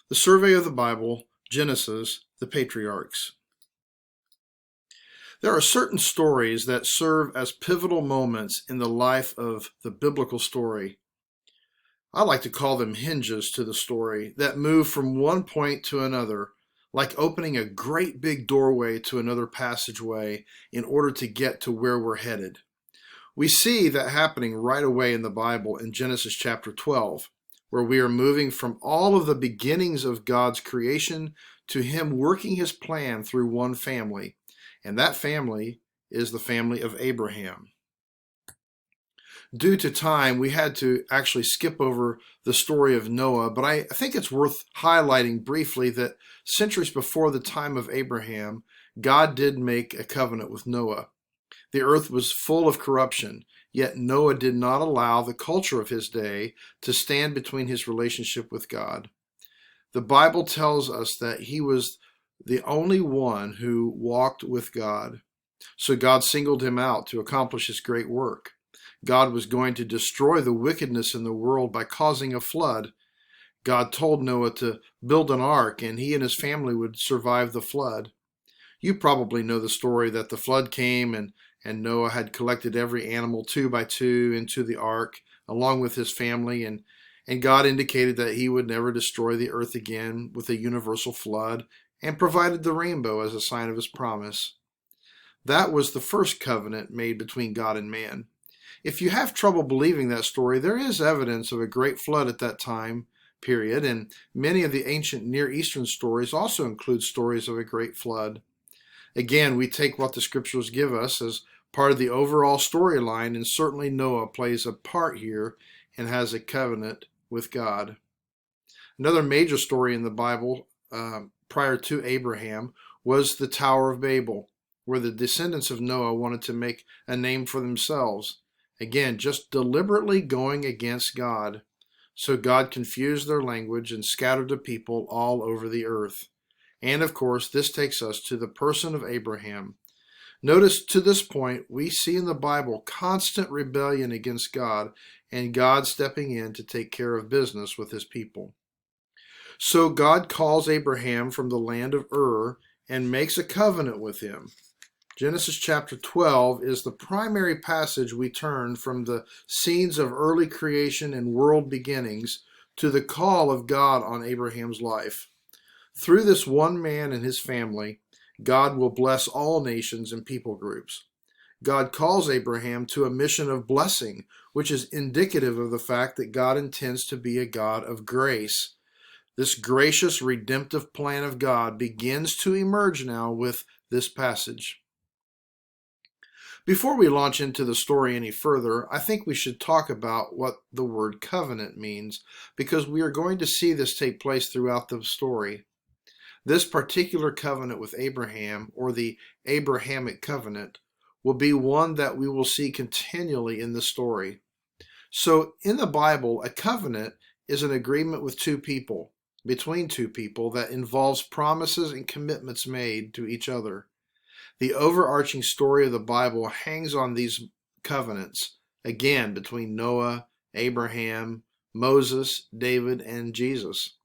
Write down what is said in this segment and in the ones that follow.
The Survey of the Bible, Genesis, the Patriarchs. There are certain stories that serve as pivotal moments in the life of the biblical story. I like to call them hinges to the story that move from one point to another, like opening a great big doorway to another passageway in order to get to where we're headed. We see that happening right away in the Bible in Genesis chapter 12, where we are moving from all of the beginnings of God's creation to Him working His plan through one family, and that family is the family of Abraham. Due to time, we had to actually skip over the story of Noah, but I think it's worth highlighting briefly that centuries before the time of Abraham, God did make a covenant with Noah. The earth was full of corruption, yet Noah did not allow the culture of his day to stand between his relationship with God. The Bible tells us that he was the only one who walked with God. So God singled him out to accomplish his great work. God was going to destroy the wickedness in the world by causing a flood. God told Noah to build an ark, and he and his family would survive the flood. You probably know the story that the flood came and Noah had collected every animal 2 by 2 into the ark along with his family, and God indicated that he would never destroy the earth again with a universal flood and provided the rainbow as a sign of his promise. That was the first covenant made between God and man. If you have trouble believing that story, there is evidence of a great flood at that time period, and many of the ancient Near Eastern stories also include stories of a great flood. Again, we take what the scriptures give us as part of the overall storyline, and certainly Noah plays a part here and has a covenant with God. Another major story in the Bible prior to Abraham was the Tower of Babel, where the descendants of Noah wanted to make a name for themselves. Again, just deliberately going against God. So God confused their language and scattered the people all over the earth. And of course, this takes us to the person of Abraham. Notice to this point, we see in the Bible constant rebellion against God and God stepping in to take care of business with his people. So God calls Abraham from the land of Ur and makes a covenant with him. Genesis chapter 12 is the primary passage we turn from the scenes of early creation and world beginnings to the call of God on Abraham's life. Through this one man and his family, God will bless all nations and people groups. God calls Abraham to a mission of blessing, which is indicative of the fact that God intends to be a God of grace. This gracious, redemptive plan of God begins to emerge now with this passage. Before we launch into the story any further, I think we should talk about what the word covenant means, because we are going to see this take place throughout the story. This particular covenant with Abraham, or the Abrahamic covenant, will be one that we will see continually in the story. So in the Bible, a covenant is an agreement with two people, between two people, that involves promises and commitments made to each other. The overarching story of the Bible hangs on these covenants, again, between Noah, Abraham, Moses, David, and Jesus.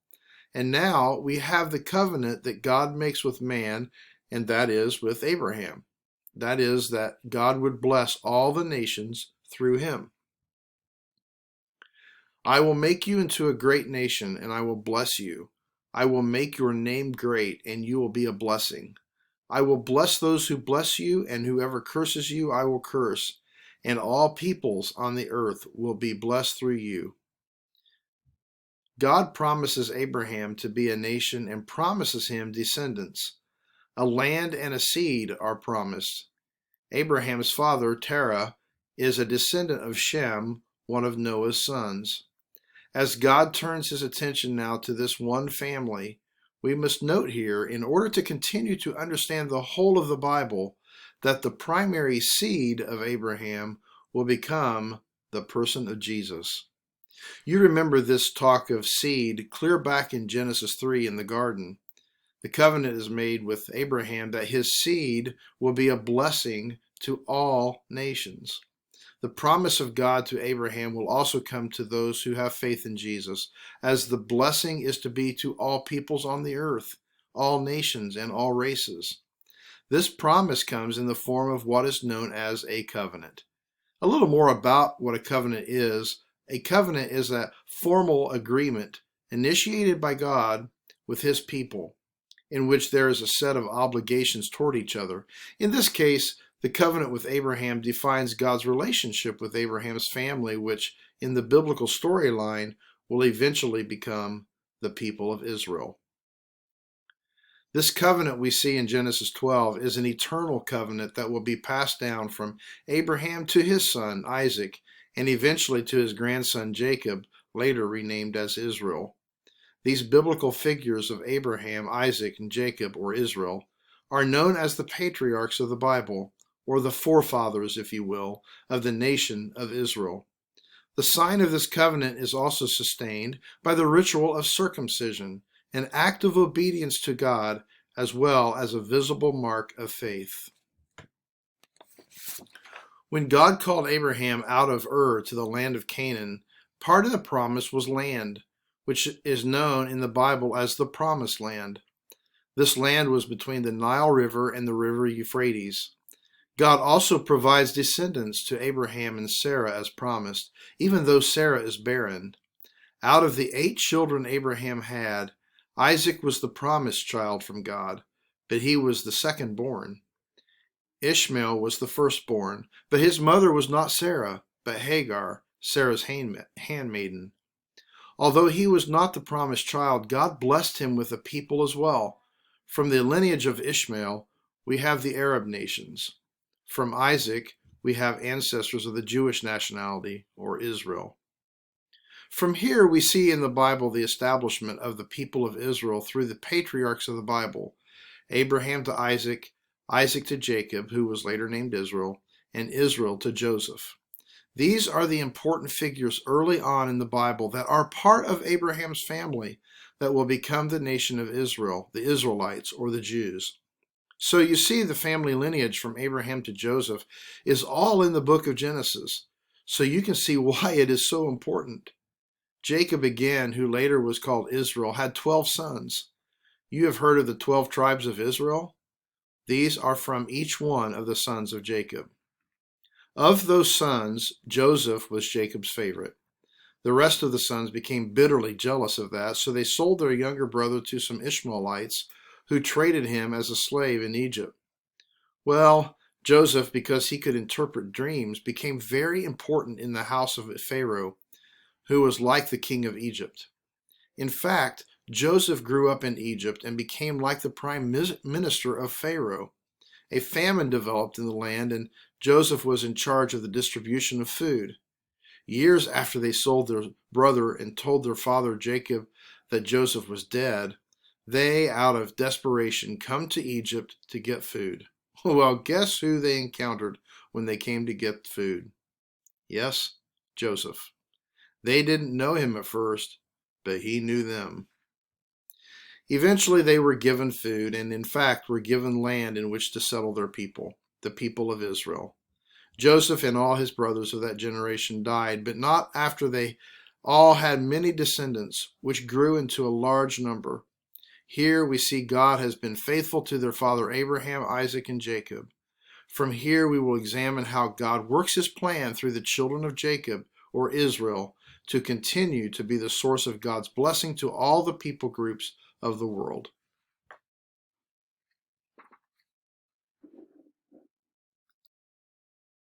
And now we have the covenant that God makes with man, and that is with Abraham. That is, that God would bless all the nations through him. I will make you into a great nation, and I will bless you. I will make your name great, and you will be a blessing. I will bless those who bless you, and whoever curses you I will curse, and all peoples on the earth will be blessed through you. God promises Abraham to be a nation and promises him descendants. A land and a seed are promised. Abraham's father, Terah, is a descendant of Shem, one of Noah's sons. As God turns his attention now to this one family, we must note here, in order to continue to understand the whole of the Bible, that the primary seed of Abraham will become the person of Jesus. You remember this talk of seed clear back in Genesis 3 in the garden. The covenant is made with Abraham that his seed will be a blessing to all nations. The promise of God to Abraham will also come to those who have faith in Jesus, as the blessing is to be to all peoples on the earth, all nations, and all races. This promise comes in the form of what is known as a covenant. A little more about what a covenant is. A covenant is a formal agreement initiated by God with his people, in which there is a set of obligations toward each other. In this case, the covenant with Abraham defines God's relationship with Abraham's family, which in the biblical storyline will eventually become the people of Israel. This covenant we see in Genesis 12 is an eternal covenant that will be passed down from Abraham to his son, Isaac, and eventually to his grandson, Jacob, later renamed as Israel. These biblical figures of Abraham, Isaac, and Jacob, or Israel, are known as the patriarchs of the Bible, or the forefathers, if you will, of the nation of Israel. The sign of this covenant is also sustained by the ritual of circumcision, an act of obedience to God, as well as a visible mark of faith. When God called Abraham out of Ur to the land of Canaan, part of the promise was land, which is known in the Bible as the Promised Land. This land was between the Nile River and the river Euphrates. God also provides descendants to Abraham and Sarah as promised, even though Sarah is barren. Out of the 8 children Abraham had, Isaac was the promised child from God, but he was the second born. Ishmael was the firstborn, but his mother was not Sarah, but Hagar, Sarah's handmaiden. Although he was not the promised child, God blessed him with a people as well. From the lineage of Ishmael, we have the Arab nations. From Isaac, we have ancestors of the Jewish nationality, or Israel. From here, we see in the Bible the establishment of the people of Israel through the patriarchs of the Bible, Abraham to Isaac, Isaac to Jacob, who was later named Israel, and Israel to Joseph. These are the important figures early on in the Bible that are part of Abraham's family that will become the nation of Israel, the Israelites, or the Jews. So you see the family lineage from Abraham to Joseph is all in the book of Genesis. So you can see why it is so important. Jacob again, who later was called Israel, had 12 sons. You have heard of the 12 tribes of Israel? These are from each one of the sons of Jacob. Of those sons, Joseph was Jacob's favorite. The rest of the sons became bitterly jealous of that, so they sold their younger brother to some Ishmaelites who traded him as a slave in Egypt. Well, Joseph, because he could interpret dreams, became very important in the house of Pharaoh, who was like the king of Egypt. In fact, Joseph grew up in Egypt and became like the prime minister of Pharaoh. A famine developed in the land, and Joseph was in charge of the distribution of food. Years after they sold their brother and told their father Jacob that Joseph was dead, they, out of desperation, come to Egypt to get food. Well, guess who they encountered when they came to get food? Yes, Joseph. They didn't know him at first, but he knew them. Eventually they were given food, and in fact were given land in which to settle their people, the people of Israel. Joseph and all his brothers of that generation died, but not after they all had many descendants, which grew into a large number. Here we see God has been faithful to their father Abraham, Isaac, and Jacob. From here we will examine how God works his plan through the children of Jacob, or Israel, to continue to be the source of God's blessing to all the people groups of the world.